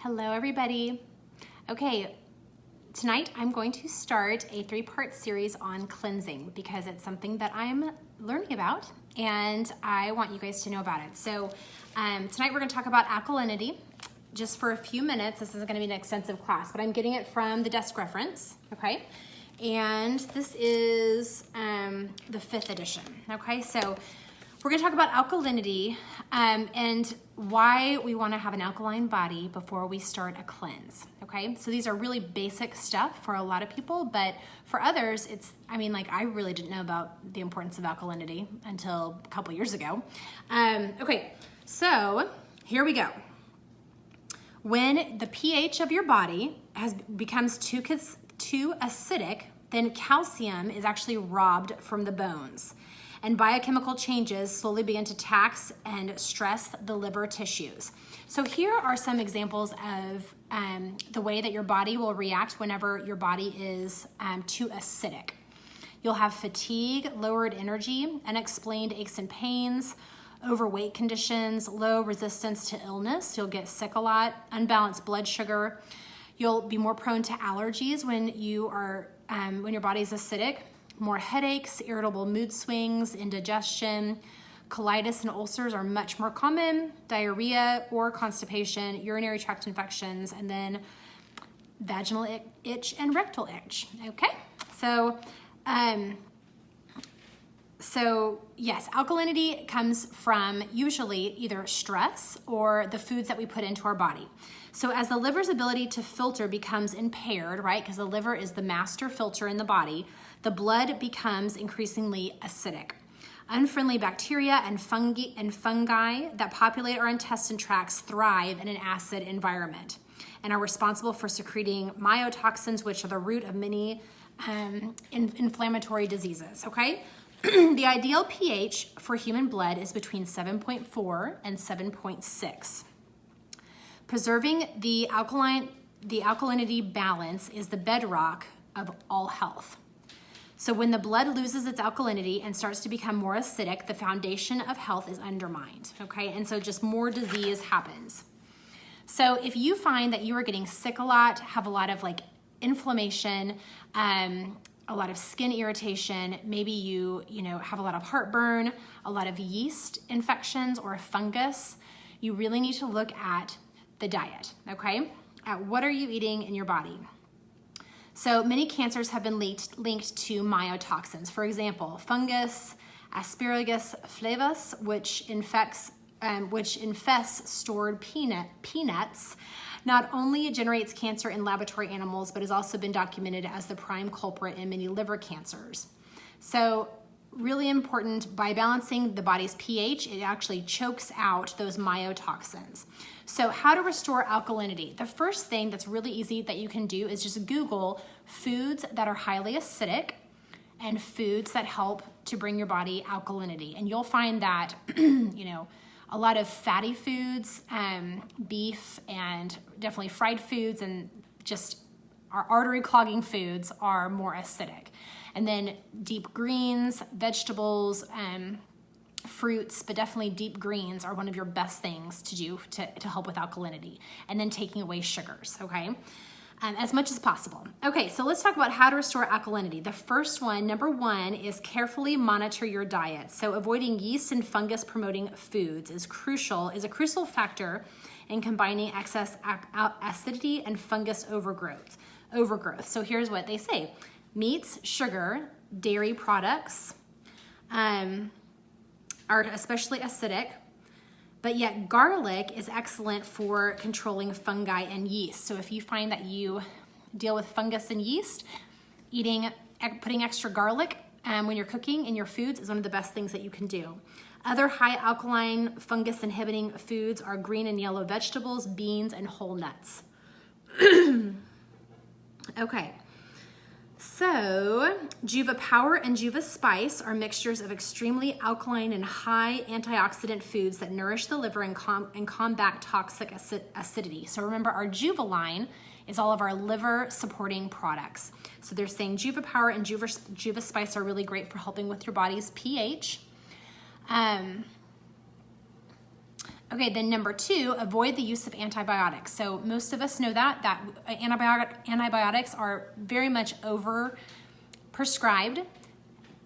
Hello, everybody. Okay, tonight I'm going to start a 3-part series on cleansing because it's something that I'm learning about and I want you guys to know about it. So tonight we're going to talk about alkalinity just for a few minutes. This isn't going to be an extensive class, but I'm getting it from the desk reference, okay? And this is the 5th edition, okay? So we're going to talk about alkalinity and why we want to have an alkaline body before we start a cleanse, okay? So these are really basic stuff for a lot of people, but for others, I really didn't know about the importance of alkalinity until a couple years ago. Okay, so here we go. When the pH of your body becomes too acidic, then calcium is actually robbed from the bones. And biochemical changes slowly begin to tax and stress the liver tissues. So here are some examples of the way that your body will react whenever your body is too acidic. You'll have fatigue, lowered energy, unexplained aches and pains, overweight conditions, low resistance to illness. You'll get sick a lot, unbalanced blood sugar. You'll be more prone to allergies when your body is acidic. More headaches, irritable mood swings, indigestion, colitis and ulcers are much more common, diarrhea or constipation, urinary tract infections, and then vaginal itch and rectal itch, okay? So yes, alkalinity comes from usually either stress or the foods that we put into our body. So as the liver's ability to filter becomes impaired, right, because the liver is the master filter in the body, the blood becomes increasingly acidic. Unfriendly bacteria and fungi that populate our intestine tracts thrive in an acid environment and are responsible for secreting mycotoxins, which are the root of many inflammatory diseases, okay? The ideal pH for human blood is between 7.4 and 7.6. Preserving the alkalinity balance is the bedrock of all health. So when the blood loses its alkalinity and starts to become more acidic, the foundation of health is undermined, okay? And so just more disease happens. So if you find that you are getting sick a lot, have a lot of inflammation, a lot of skin irritation, maybe you have a lot of heartburn, a lot of yeast infections or fungus, you really need to look at the diet, okay? At what are you eating in your body? So many cancers have been linked to mycotoxins. For example, fungus, Asparagus flavus, which infests stored peanuts, not only generates cancer in laboratory animals, but has also been documented as the prime culprit in many liver cancers. So really important, by balancing the body's pH, it actually chokes out those mycotoxins. So how to restore alkalinity? The first thing that's really easy that you can do is just Google foods that are highly acidic and foods that help to bring your body alkalinity. And you'll find that, a lot of fatty foods, beef, and definitely fried foods, and just our artery clogging foods are more acidic. And then deep greens, vegetables, fruits, but definitely deep greens are one of your best things to do to help with alkalinity. And then taking away sugars, okay? As much as possible. Okay, so let's talk about how to restore alkalinity. The first one, number 1, is carefully monitor your diet. So avoiding yeast and fungus promoting foods is a crucial factor in combining excess acidity and fungus overgrowth. So here's what they say. Meats, sugar, dairy products are especially acidic, but yet garlic is excellent for controlling fungi and yeast. So if you find that you deal with fungus and yeast, putting extra garlic when you're cooking in your foods is one of the best things that you can do. Other high alkaline fungus inhibiting foods are green and yellow vegetables, beans, and whole nuts. Okay. So, Juva Power and Juva Spice are mixtures of extremely alkaline and high antioxidant foods that nourish the liver and combat toxic acidity. So remember, our Juva line is all of our liver supporting products. So they're saying Juva Power and Juva Spice are really great for helping with your body's pH. Okay, then number 2, avoid the use of antibiotics. So most of us know that antibiotics are very much over prescribed.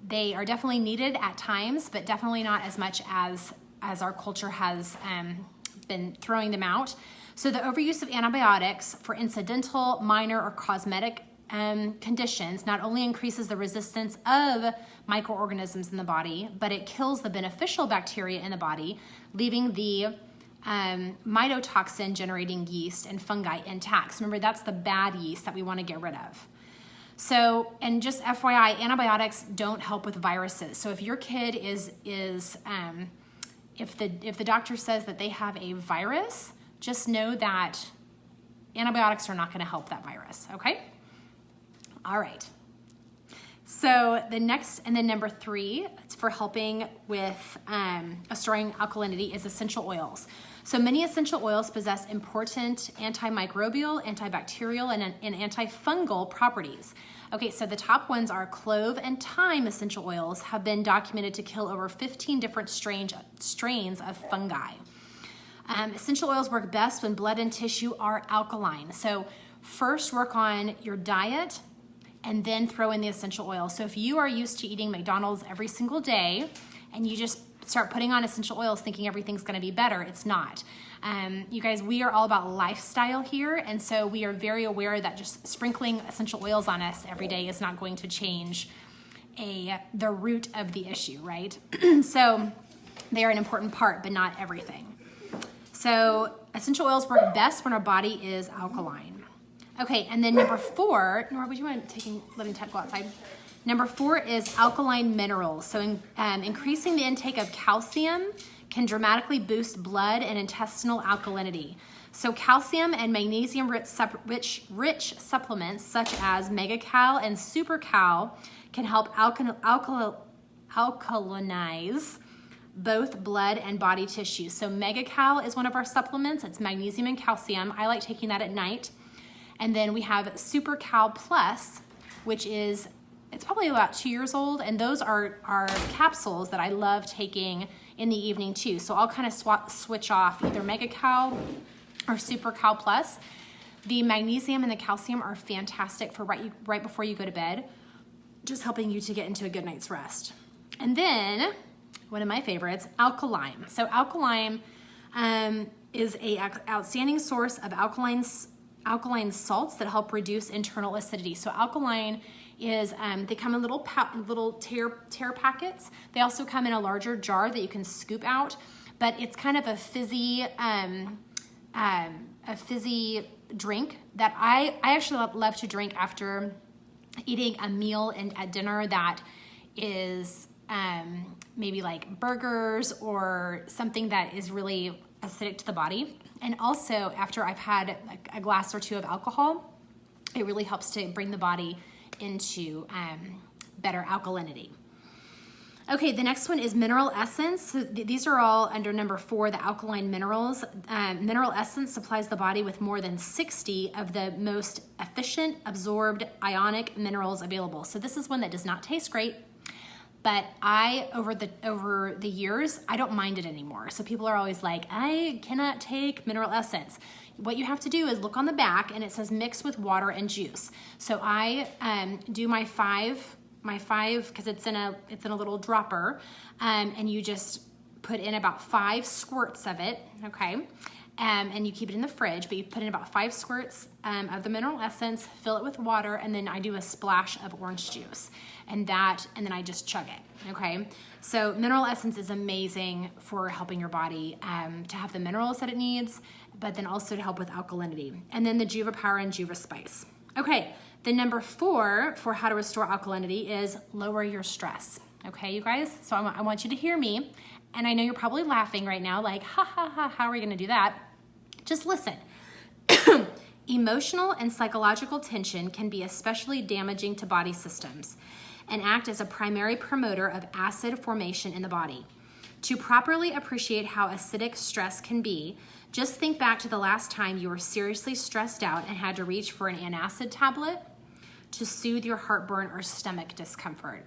They are definitely needed at times, but definitely not as much as our culture has been throwing them out. So the overuse of antibiotics for incidental, minor, or cosmetic conditions not only increases the resistance of microorganisms in the body, but it kills the beneficial bacteria in the body, leaving the mycotoxin generating yeast and fungi intact. So remember, that's the bad yeast that we want to get rid of. So, and just FYI, antibiotics don't help with viruses. So if your kid if the doctor says that they have a virus, just know that antibiotics are not going to help that virus, okay? All right. So the next, and then number 3, it's for helping with restoring alkalinity, is essential oils. So many essential oils possess important antimicrobial, antibacterial, and antifungal properties. Okay, so the top ones are clove and thyme essential oils have been documented to kill over 15 different strains of fungi. Essential oils work best when blood and tissue are alkaline. So first work on your diet and then throw in the essential oils. So if you are used to eating McDonald's every single day and you just start putting on essential oils thinking everything's gonna be better, it's not. You guys, we are all about lifestyle here, and so we are very aware that just sprinkling essential oils on us every day is not going to change the root of the issue, right? So they are an important part, but not everything. So essential oils work best when our body is alkaline. Okay, and then number 4, Nora, would you mind letting Ted go outside? Number 4 is alkaline minerals. So increasing the intake of calcium can dramatically boost blood and intestinal alkalinity. So calcium and magnesium rich supplements such as Mega-Cal and Super-Cal can help alkalinize both blood and body tissue. So Mega-Cal is one of our supplements. It's magnesium and calcium. I like taking that at night. And then we have Super-Cal Plus, which is, it's probably about 2 years old, and those are capsules that I love taking in the evening too. So I'll kind of switch off either Mega-Cal or Super-Cal Plus. The magnesium and the calcium are fantastic for right before you go to bed, just helping you to get into a good night's rest. And then one of my favorites, Alkaline. So Alkaline is an outstanding source of alkaline salts that help reduce internal acidity. So Alkaline is, they come in little tear packets. They also come in a larger jar that you can scoop out, but it's kind of a fizzy drink that I actually love to drink after eating a meal and at dinner that is maybe like burgers or something that is really acidic to the body. And also after I've had a glass or 2 of alcohol, it really helps to bring the body into better alkalinity. Okay, the next one is mineral essence. So these are all under number 4, the alkaline minerals. Mineral essence supplies the body with more than 60 of the most efficient absorbed ionic minerals available. So this is one that does not taste great, but over the years, I don't mind it anymore. So people are always like, I cannot take mineral essence. What you have to do is look on the back and it says mix with water and juice. So I do my 5, because it's in a little dropper, and you just put in about 5 squirts of it, okay? And you keep it in the fridge, but you put in about 5 squirts of the mineral essence, fill it with water, and then I do a splash of orange juice, and then I just chug it, okay? So mineral essence is amazing for helping your body to have the minerals that it needs, but then also to help with alkalinity. And then the Juva Power and Juva Spice. Okay, the number 4 for how to restore alkalinity is lower your stress. Okay, you guys? So I want you to hear me. And I know you're probably laughing right now, like, ha, ha, ha, how are we gonna do that? Just listen. Emotional and psychological tension can be especially damaging to body systems and act as a primary promoter of acid formation in the body. To properly appreciate how acidic stress can be, just think back to the last time you were seriously stressed out and had to reach for an antacid tablet to soothe your heartburn or stomach discomfort.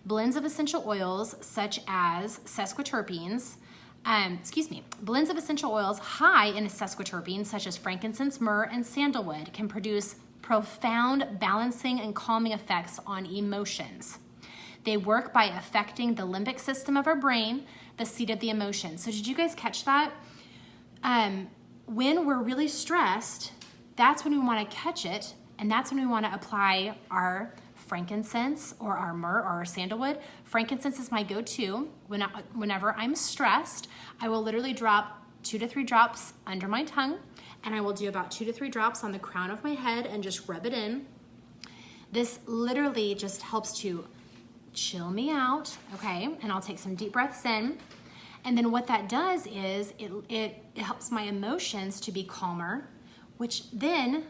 Blends of essential oils such as sesquiterpenes blends of essential oils high in sesquiterpenes such as frankincense, myrrh, and sandalwood can produce profound balancing and calming effects on emotions. They work by affecting the limbic system of our brain, the seat of the emotions. So did you guys catch that? When we're really stressed, that's when we want to catch it, and that's when we want to apply our frankincense or our myrrh or our sandalwood. Frankincense is my go-to. Whenever I'm stressed, I will literally drop 2 to 3 drops under my tongue, and I will do about 2 to 3 drops on the crown of my head and just rub it in. This literally just helps to chill me out, okay? And I'll take some deep breaths in. And then what that does is it helps my emotions to be calmer, which then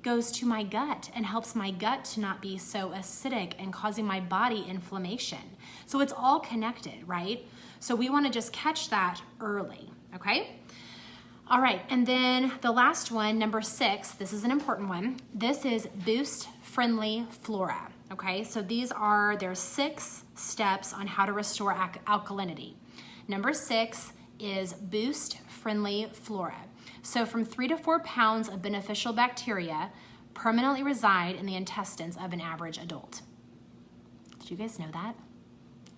goes to my gut and helps my gut to not be so acidic and causing my body inflammation. So it's all connected, right? So we want to just catch that early, okay? All right, and then the last one, number 6, this is an important one. This is Boost Friendly Flora, okay? So there's 6 steps on how to restore alkalinity. Number 6 is Boost Friendly Flora. So from 3 to 4 pounds of beneficial bacteria permanently reside in the intestines of an average adult. Did you guys know that?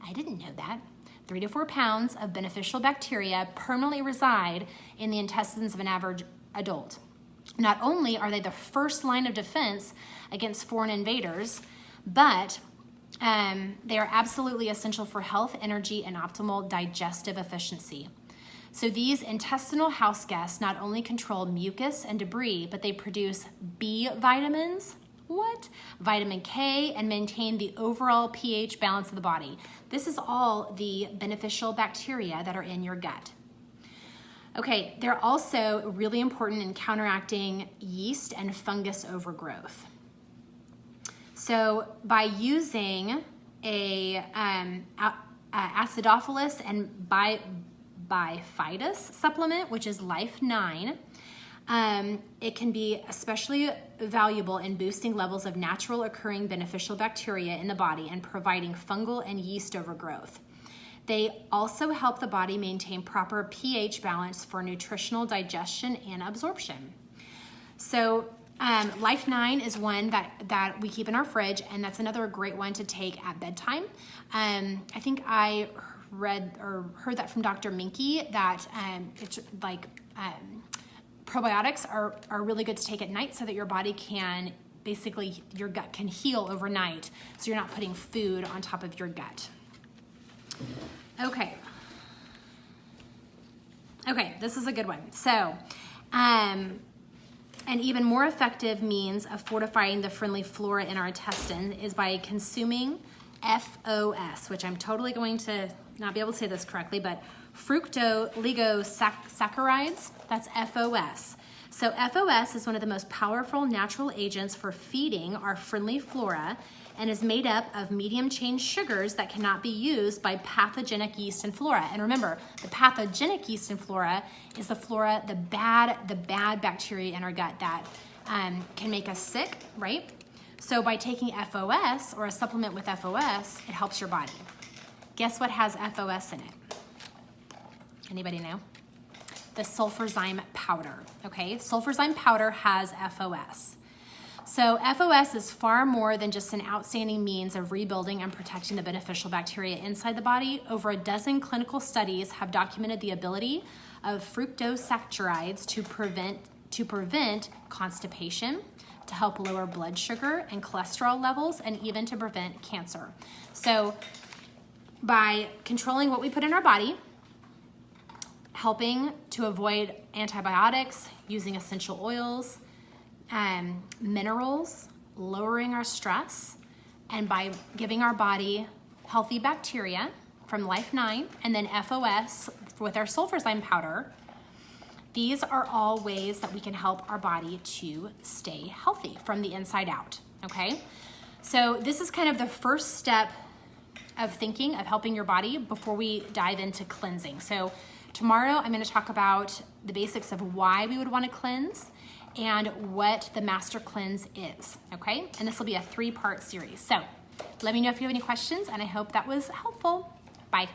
I didn't know that. 3 to 4 pounds of beneficial bacteria permanently reside in the intestines of an average adult. Not only are they the first line of defense against foreign invaders, but they are absolutely essential for health, energy, and optimal digestive efficiency. So these intestinal house guests not only control mucus and debris, but they produce B vitamins, vitamin K, and maintain the overall pH balance of the body. This is all the beneficial bacteria that are in your gut. Okay, they're also really important in counteracting yeast and fungus overgrowth. So by using a acidophilus and bifidus supplement, which is Life 9, it can be especially valuable in boosting levels of natural occurring beneficial bacteria in the body and providing fungal and yeast overgrowth. They also help the body maintain proper pH balance for nutritional digestion and absorption. So Life 9 is one that we keep in our fridge, and that's another great one to take at bedtime. I think I read or heard that from Dr. Minky that it's like probiotics are really good to take at night so that your body can basically, your gut can heal overnight, so you're not putting food on top of your gut. Okay, this is a good one. So, an even more effective means of fortifying the friendly flora in our intestine is by consuming FOS, which I'm totally going to not be able to say this correctly, but fructooligosaccharides, that's FOS. So FOS is one of the most powerful natural agents for feeding our friendly flora and is made up of medium chain sugars that cannot be used by pathogenic yeast and flora. And remember, the pathogenic yeast and flora is the flora, the bad bacteria in our gut that can make us sick, right? So by taking FOS or a supplement with FOS, it helps your body. Guess what has FOS in it? Anybody know? The sulfurzyme powder, okay? Sulfurzyme powder has FOS. So FOS is far more than just an outstanding means of rebuilding and protecting the beneficial bacteria inside the body. Over a dozen clinical studies have documented the ability of fructosaccharides to prevent constipation, to help lower blood sugar and cholesterol levels, and even to prevent cancer. So by controlling what we put in our body, helping to avoid antibiotics, using essential oils, minerals, lowering our stress, and by giving our body healthy bacteria from Life 9 and then FOS with our sulfurzyme powder, these are all ways that we can help our body to stay healthy from the inside out, okay? So this is kind of the first step of thinking of helping your body before we dive into cleansing. So tomorrow I'm going to talk about the basics of why we would want to cleanse and what the master cleanse is, okay? And this will be a 3-part series. So let me know if you have any questions, and I hope that was helpful. Bye.